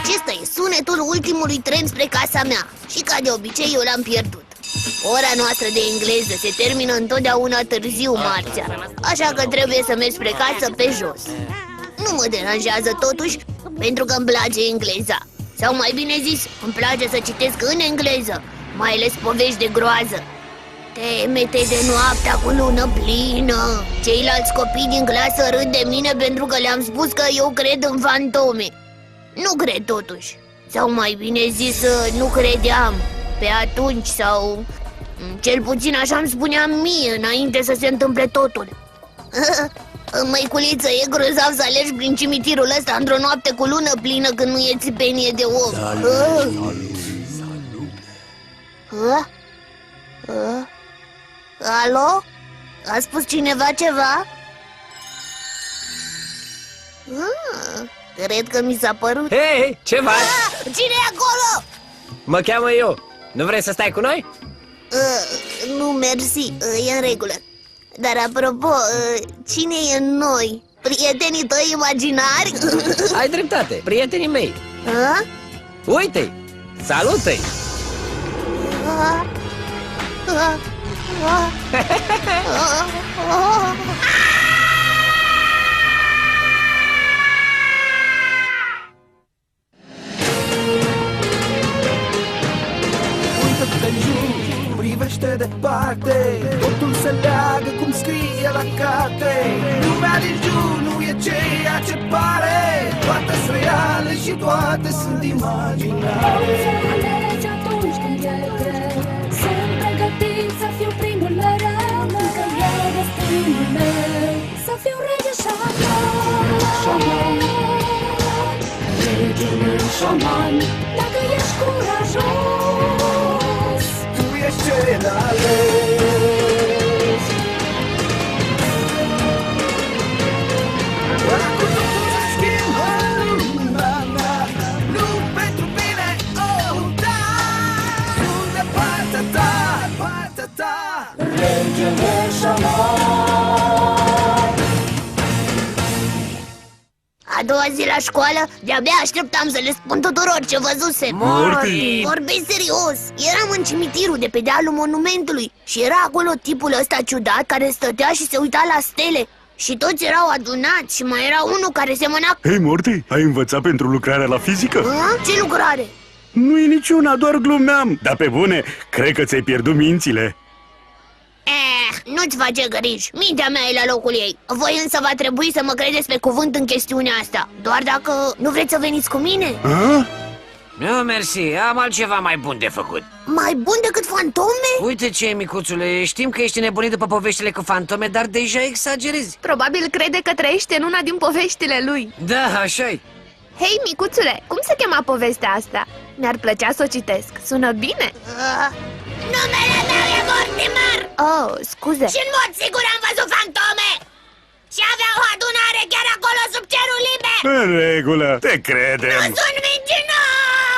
Acesta e sunetul ultimului tren spre casa mea. Și ca de obicei eu l-am pierdut. Ora noastră de engleză se termină întotdeauna târziu marțea, așa că trebuie să merg spre casă pe jos. Nu mă deranjează totuși, pentru că îmi place engleza. Sau mai bine zis, îmi place să citesc în engleză, mai ales povești de groază. Teme-te de noaptea cu lună plină. Ceilalți copii din clasă râd de mine pentru că le-am spus că eu cred în fantome. Nu cred totuși. Sau mai bine zis, nu credeam pe atunci, sau cel puțin așa îmi spuneam mie înainte să se întâmple totul. Măiculiță, e grozav să alergi prin cimitirul ăsta într-o noapte cu lună plină când nu e țipenie de om. Alo? A spus cineva ceva? Cred că mi s-a părut. Hei, ce faci? Cine e acolo? Mă cheamă eu. Nu vrei să stai cu noi? Nu, mersi, e în regulă. Dar apropo, cine e noi? Prietenii tăi imaginari? Ai dreptate, prietenii mei. Uite-i, salută-i. Uită-te în jur, privește departe, totul se leagă cum scrie la carte. Lumea din jur nu e ceea ce pare, toate-s reale și toate sunt imaginare. Înțelegi atunci când e greu, sunt pregătit să fiu primul mereu, că e destinul meu să fiu rege șaman. Regele șaman, dacă ești curajos, Tu ești cel ales. Acum totul se schimbă lumea, nu pentru bine, oh, da. Sunt de partea ta, partea ta, regele șaman. A doua zi la școală, de-abia așteptam să le spun tuturor ce văzusem. Morty! Vorbesc serios. Eram în cimitirul de pe dealul monumentului și era acolo tipul ăsta ciudat care stătea și se uita la stele. Și toți erau adunați și mai era unul care semăna... Hei, Morty, ai învățat pentru lucrarea la fizică? Ce lucrare? Nu e niciuna, doar glumeam. Dar pe bune, cred că ți-ai pierdut mințile. Nu-ți face griji, mintea mea e la locul ei. Voi însă va trebui să mă credeți pe cuvânt în chestiunea asta. Doar dacă nu vreți să veniți cu mine. Nu, mersi, am altceva mai bun de făcut. Mai bun decât fantome? Uite ce, micuțule, știm că ești nebunit după poveștile cu fantome, dar deja exagerezi. Probabil crede că trăiește în una din poveștile lui. Da, așa-i. Hei, micuțule, cum se chema povestea asta? Mi-ar plăcea să o citesc, sună bine. Numele meu e Mortimer. Oh, scuze. Și în mod sigur am văzut fantome. Și avea o adunare chiar acolo sub cerul liber. În regulă, te credem. Sunt mincinos.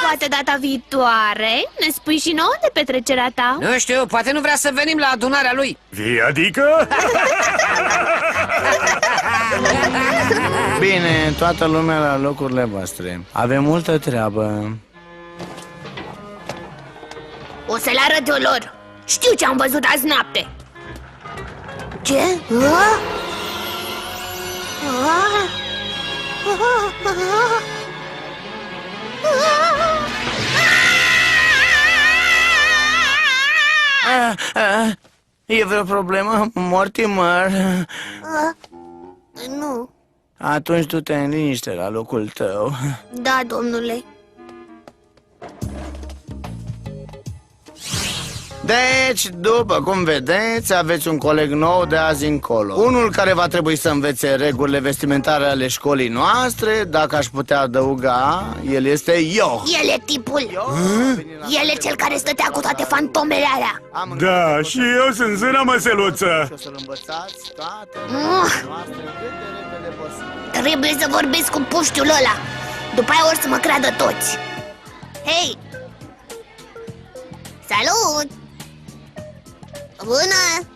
Poate data viitoare ne spui și nouă de petrecerea ta? Nu știu, poate nu vrea să venim la adunarea lui. Vii, adică? Bine, toată lumea la locurile voastre. Avem multă treabă. O să le arăt eu lor. Știu ce am văzut azi noapte. Ce? E vreo problemă, Mortimer? Nu. Atunci du-te în liniște la locul tău. Da, domnule. Deci, după cum vedeți, aveți un coleg nou de azi încolo. Unul care va trebui să învețe regulile vestimentare ale școlii noastre. Dacă aș putea adăuga, el este eu. El e tipul. El e cel care stătea cu toate fantomele alea. Da, și eu sunt zâna măseluță. O să-l învățați toate noastre cât de repede posibil. Trebuie să vorbesc cu puștiul ăla. După aia or să mă creadă toți. Hei! Salut! Bună!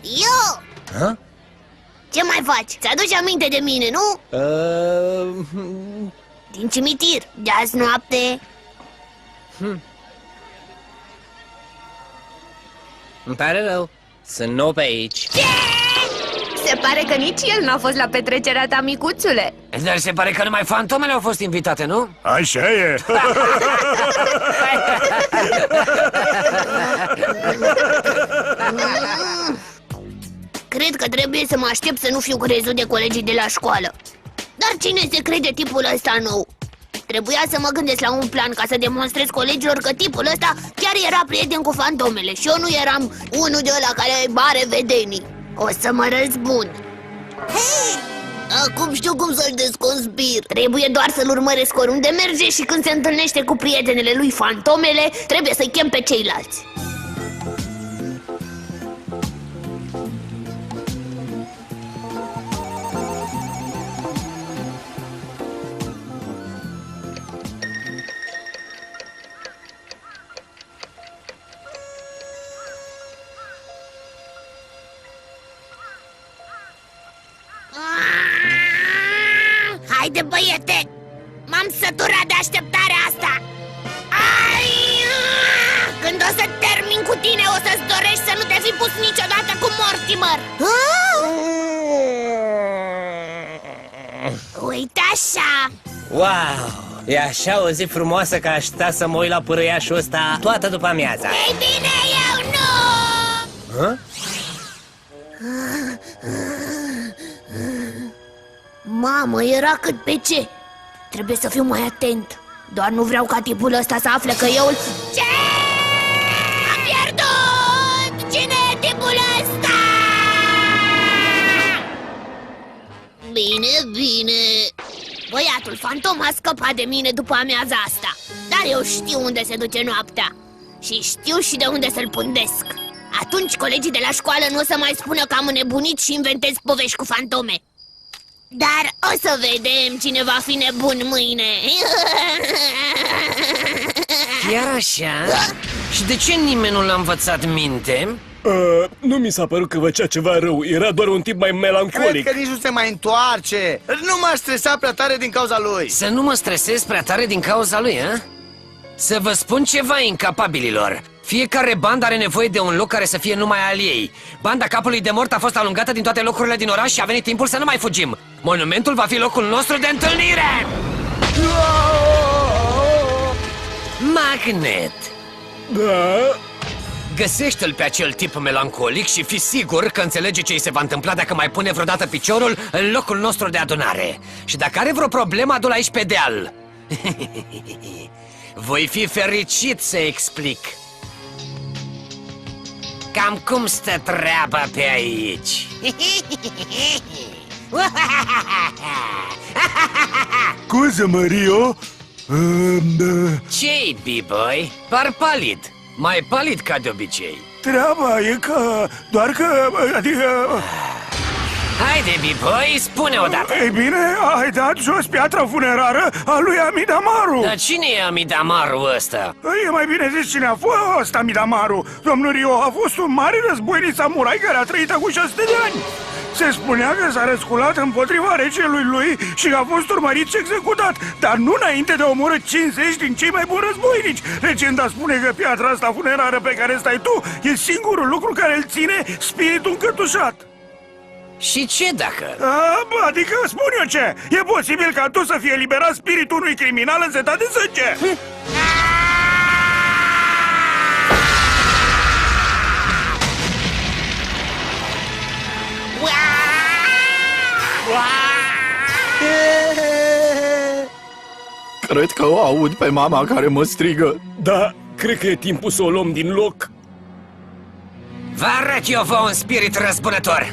Eu! Ce mai faci? Ți-aduci aminte de mine, nu? Din cimitir, de azi noapte. Îmi pare rău. Sunt nou pe aici. Se pare că nici el n-a fost la petrecerea ta, micuțule. Dar se pare că numai fantomele au fost invitate, nu? Așa e. Cred că trebuie să mă aștept să nu fiu crezut de colegii de la școală. Dar cine se crede tipul ăsta nou? Trebuia să mă gândesc la un plan ca să demonstrez colegilor că tipul ăsta chiar era prieten cu fantomele și eu nu eram unul de ăla care bare vedenii. O să mă răzbun. Hei! Acum știu cum să-l desconspir. Trebuie doar să-l urmăresc oriunde merge și când se întâlnește cu prietenele lui fantomele, trebuie să-i chem pe ceilalți. Haide, băiete! M-am săturat de așteptarea asta! Ai! Când o să termin cu tine, o să-ți dorești să nu te fi pus niciodată cu Mortimer! Uite așa! Wow! E așa o zi frumoasă că aș sta să mă uit la părâiașul ăsta toată după amiaza. Ei bine, eu nu! Hă? Mamă, era cât pe ce? Trebuie să fiu mai atent. Doar nu vreau ca tipul ăsta să afle că eu... Ce? Am pierdut! Cine e tipul ăsta? Bine, bine. Băiatul fantom a scăpat de mine după amiaza asta. Dar eu știu unde se duce noaptea. Și știu și de unde să-l pândesc. Atunci colegii de la școală nu o să mai spună că am înnebunit și inventez povești cu fantome. Dar o să vedem cine va fi nebun mâine. Chiar așa? Și de ce nimeni nu l-a învățat minte? Nu mi s-a părut că făcea ceva rău. Era doar un tip mai Cred melancolic. că nici nu se mai întoarce. Nu m-aș stresa prea tare din cauza lui. Să nu mă stresez prea tare din cauza lui, hă? Să vă spun ceva, incapabililor. Fiecare bandă are nevoie de un loc care să fie numai al ei. Banda capului de mort a fost alungată din toate locurile din oraș și a venit timpul să nu mai fugim. Monumentul va fi locul nostru de întâlnire! Magnet! Da? Găsește-l pe acel tip melancolic și fii sigur că înțelege ce îi se va întâmpla dacă mai pune vreodată piciorul în locul nostru de adunare. Și dacă are vreo problemă, adu-l aici pe deal. Voi fi fericit să explic. Cam cum stă treaba pe aici? Scuze, Mario. Ce-i, B-boy? Par palid. Mai palid ca de obicei. Treaba e că... Doar că... Adică... Haide, B-boy, spune odată. Ei bine, ai dat jos piatra funerară a lui Amidamaru. Dar cine e Amidamaru ăsta? E mai bine zis cine a fost Amidamaru. Domnul Rio a fost un mare războinic samurai care a trăit acum 600 de ani. Se spunea că s-a răsculat împotriva regelui lui și a fost urmărit și executat, dar nu înainte de a omorâ 50 din cei mai buni războinici. Legenda spune că piatra asta funerară pe care stai tu e singurul lucru care îl ține spiritul încătușat. Și ce dacă? Adică spun eu ce. E posibil ca tu să fie eliberat spiritul unui criminal însetat de sânge. Cred că o aud pe mama care mă strigă. Da, cred că e timpul să o luăm din loc. Vă arăt eu vouă un spirit răzbunător.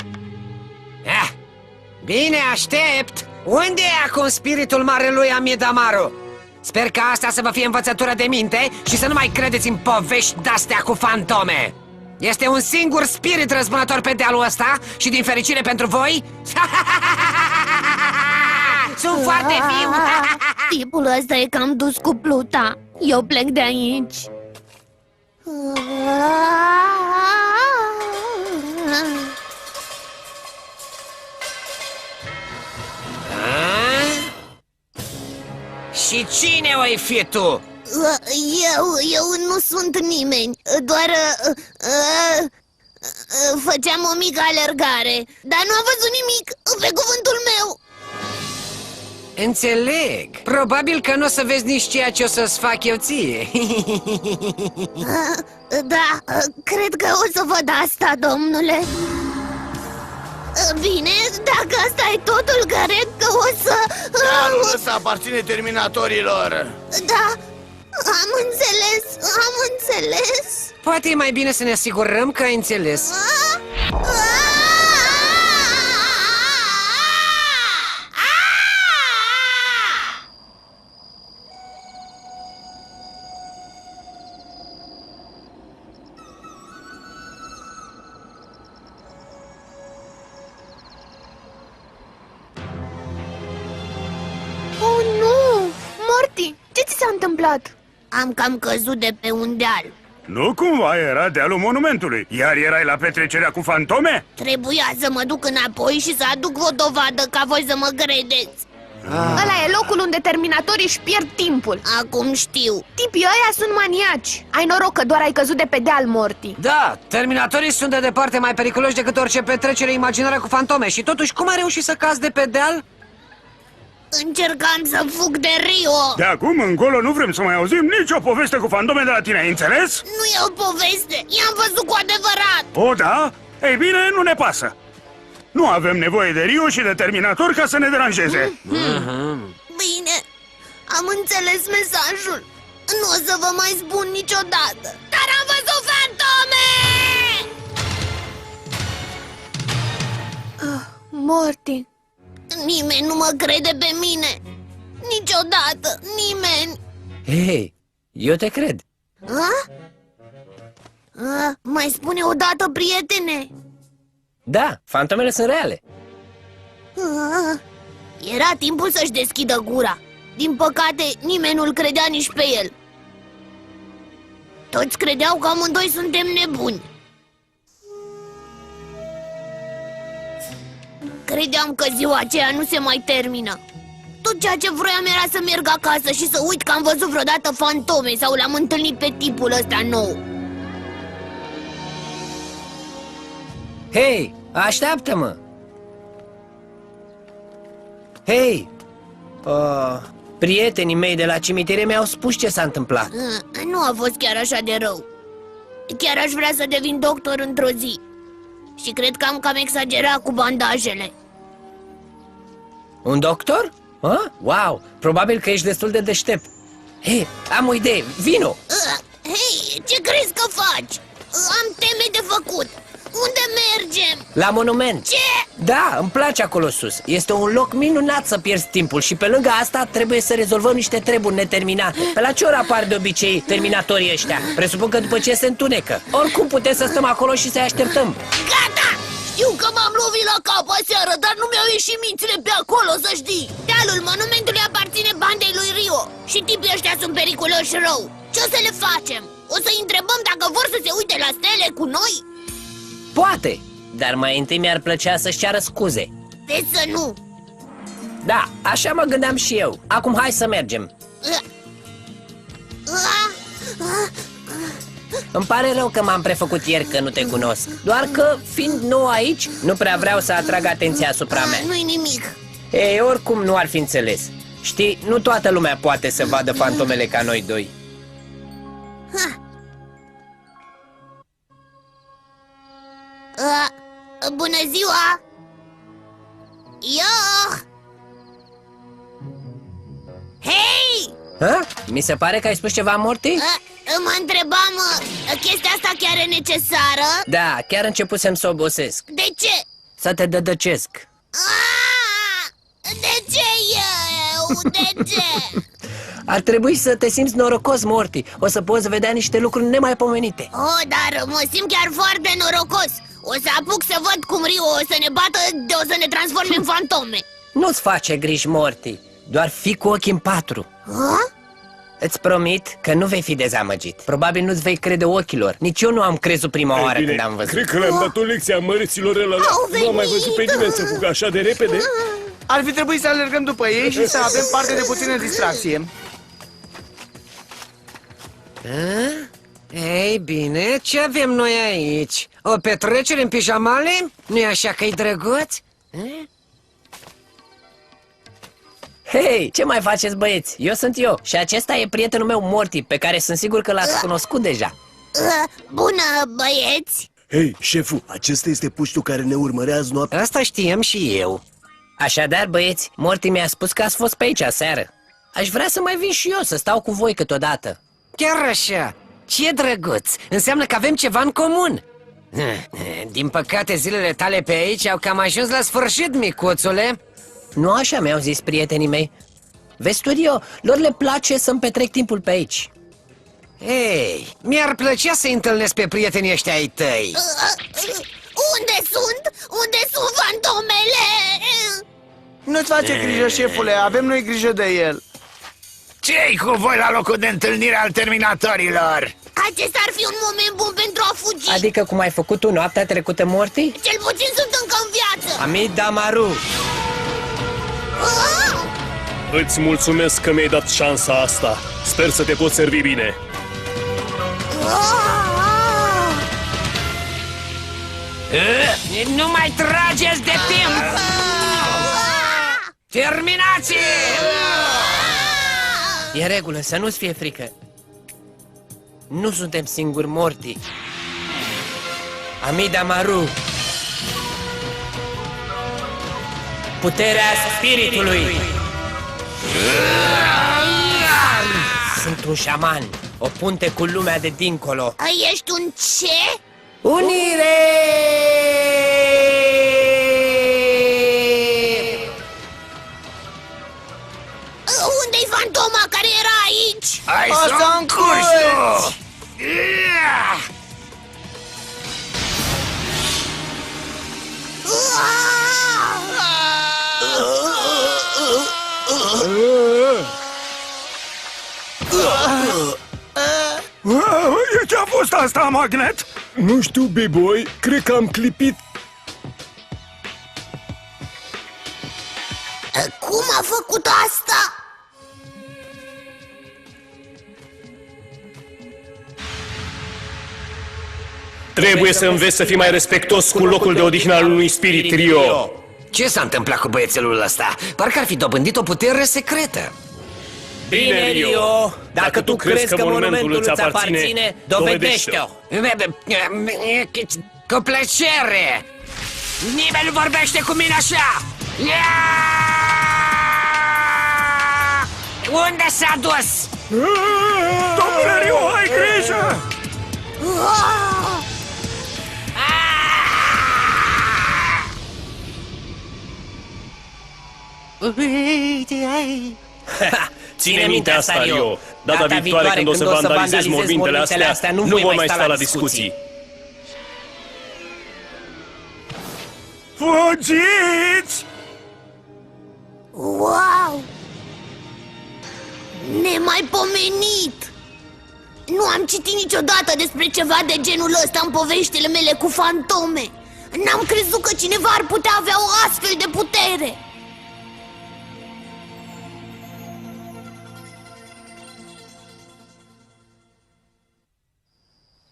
Bine, aștept. Unde e acum spiritul marelui Amidamaru? Sper că asta să vă fie învățătură de minte și să nu mai credeți în povești de-astea cu fantome. Este un singur spirit răzbunător pe dealul ăsta și din fericire pentru voi sunt foarte viu. Tipul ăsta e cam dus cu pluta. Eu plec de aici. Și cine o fi tu? Eu nu sunt nimeni, doar făceam o mică alergare, dar nu am văzut nimic, pe cuvântul meu. Înțeleg. Probabil că nu o să vezi nici ceea ce o să-ți fac eu ție. Da, cred că o să văd asta, domnule. Bine, dacă asta e totul, cred că o să... Dealul ăsta aparține terminatorilor. Da, am înțeles. Poate e mai bine să ne asigurăm că ai înțeles. Oh, nu! Morty, ce ți s-a întâmplat? Am cam căzut de pe un deal. Nu cumva era dealul monumentului, iar erai la petrecerea cu fantome? Trebuia să mă duc înapoi și să aduc o dovadă ca voi să mă credeți. Ăla e locul unde terminatorii își pierd timpul. Acum știu. Tipii ăia sunt maniaci. Ai noroc că doar ai căzut de pe deal, Morty. Da, terminatorii sunt de departe mai periculoși decât orice petrecere imaginară cu fantome. Și totuși, cum ai reușit să cazi de pe deal? Încercam să fug de Rio. De acum încolo nu vrem să mai auzim nicio poveste cu fantome de la tine, ai înțeles? Nu e o poveste, i-am văzut cu adevărat. O, da? Ei bine, nu ne pasă. Nu avem nevoie de Rio și de terminator ca să ne deranjeze. Bine, am înțeles mesajul. Nu o să vă mai spun niciodată, dar am văzut fantome! Morty. Nimeni nu mă crede pe mine. Niciodată, nimeni. Hei, eu te cred. Mai spune o dată, prietene. Da, fantomele sunt reale. Era timpul să-și deschidă gura. Din păcate, nimeni nu-l credea nici pe el. Toți credeau că amândoi suntem nebuni. Credeam că ziua aceea nu se mai termină. Tot ceea ce vroiam era să merg acasă și să uit că am văzut vreodată fantome sau l-am întâlnit pe tipul ăsta nou. Hei, așteaptă-mă! Hei! Prietenii mei de la cimitire mi-au spus ce s-a întâmplat. Nu a fost chiar așa de rău. Chiar aș vrea să devin doctor într-o zi. Și cred că am cam exagerat cu bandajele. Un doctor? Wow, probabil că ești destul de deștept. Hei, am o idee, vino! Hei, ce crezi că faci? Am teme de făcut. Unde mergem? La monument. Ce? Da, îmi place acolo sus. Este un loc minunat să pierzi timpul. Și pe lângă asta trebuie să rezolvăm niște treburi neterminate. Pe la ce oră apar de obicei terminatorii ăștia? Presupun că după ce se întunecă. Oricum putem să stăm acolo și să-i așteptăm. Gata! Știu că m-am lovit la cap aseară, dar nu mi-au ieșit mințile pe acolo, să știi. Dealul monumentului aparține bandei lui Rio. Și tipii ăștia sunt periculoși rău. Ce o să le facem? O să-i întrebăm dacă vor să se uite la stele cu noi? Poate, dar mai întâi mi-ar plăcea să-și ceară scuze. De să nu. Da, așa mă gândeam și eu. Acum hai să mergem. Îmi pare rău că m-am prefăcut ieri că nu te cunosc. Doar că, fiind nou aici, nu prea vreau să atrag atenția asupra mea. Nu-i nimic. Ei, oricum nu ar fi înțeles. Știi, nu toată lumea poate să vadă fantomele ca noi doi. Bună ziua! Hei! Mi se pare că ai spus ceva, Morty? Mă întrebam, chestia asta chiar e necesară? Da, chiar începusem să obosesc. De ce? Să te dădăcesc. De ce eu? De ce? Ar trebui să te simți norocos, Morty. O să poți vedea niște lucruri nemaipomenite. Oh, dar mă simt chiar foarte norocos. O să apuc să văd cum Rio o să ne bată, o să ne transforme în fantome. Nu-ți face griji, Morty. Doar fii cu ochii în patru. Îți promit că nu vei fi dezamăgit. Probabil nu-ți vei crede ochilor. Nici eu nu am crezut prima oară când am văzut. Cred că le-am dat o lecție a măreților ăla. Nu am mai văzut pe nimeni să fugă așa de repede. Ar fi trebuit să alergăm după ei și să avem parte de puțină distracție. Ei bine, ce avem noi aici? O petrecere în pijamale? Nu-i așa că-i drăguț? Hei, ce mai faceți, băieți? Eu sunt eu și acesta e prietenul meu, Morty, pe care sunt sigur că l-ați cunoscut deja. Bună, băieți! Hei, șeful, acesta este puștul care ne urmărea azi noaptea. Asta știam și eu. Așadar, băieți, Morty mi-a spus că ați fost pe aici aseară. Aș vrea să mai vin și eu, să stau cu voi câteodată. Chiar așa. Ce drăguț! Înseamnă că avem ceva în comun. Din păcate, zilele tale pe aici au cam ajuns la sfârșit, micuțule. Nu așa mi-au zis prietenii mei. Vezi, studio, lor le place să-mi petrec timpul pe aici. Ei, mi-ar plăcea să-i întâlnesc pe prietenii ăștia ai tăi. Unde sunt? Unde sunt fantomele? Nu-ți face grijă, șefule, avem noi grijă de el. Ce-i cu voi la locul de întâlnire al terminatorilor? Acesta ar fi un moment bun pentru a fugi. Adică cum ai făcut tu noaptea trecută, Morty? Cel puțin sunt încă în viață. Amida Maru. Îți mulțumesc că mi-ai dat șansa asta. Sper să te pot servi bine. Nu mai trageți de timp! Terminați! E în regulă, să nu-ți fie frică. Nu suntem singuri, Morty. Amida Maru. Puterea spiritului. Sunt un șaman, o punte cu lumea de dincolo. Ești un ce? Unire! Unde-i fantoma care era aici? Hai O să încurci! Ce-a fost asta, Magnet? Nu știu, B-boy, cred că am clipit. Cum a făcut asta? Trebuie să înveți să fii mai respectos cu locul de odihnă al unui spirit Rio. Ce s-a întâmplat cu băiețelul ăsta? Parcă ar fi dobândit o putere secretă. Bine, Rio! Dacă tu crezi că monumentul îți aparține, dovedește-o! Cu plăcere! Nimeni nu vorbește cu mine așa! Unde s-a dus? Domnule Rio, ai grijă! Ține minte asta, Rio. Data viitoare, când o să vandalizezi mormintele astea, nu voi mai sta la discuții. Fugiți! Wow! Nemaipomenit! Nu am citit niciodată despre ceva de genul ăsta în poveștile mele cu fantome. N-am crezut că cineva ar putea avea o astfel de putere.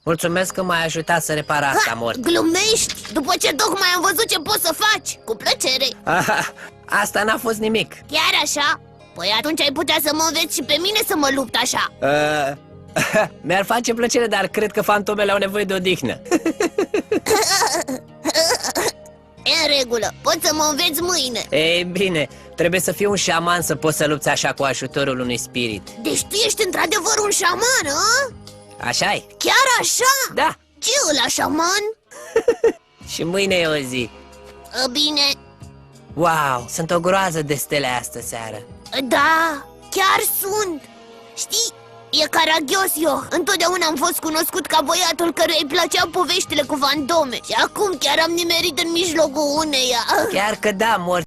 Mulțumesc că m-ai ajutat să repar asta, Morty. Glumești? După ce tocmai am văzut ce poți să faci. Cu plăcere. Aha, asta n-a fost nimic. Chiar așa? Păi atunci ai putea să mă înveți și pe mine să mă lupt așa. Mi-ar face plăcere, dar cred că fantomele au nevoie de odihnă. E în regulă, poți să mă înveți mâine. Ei bine, trebuie să fii un șaman să poți să lupți așa cu ajutorul unui spirit. Deci tu ești într-adevăr un șaman, a? Așa-i? Chiar așa? Da. Ce ăla șaman? Și mâine e o zi. Bine, Wow, sunt o groază de stele astă seară. da, chiar sunt. Știi, e caragios eu. Întotdeauna am fost cunoscut ca băiatul căruia îi plăceau poveștile cu fantome. Și acum chiar am nimerit în mijlocul uneia. Chiar că da, Morty.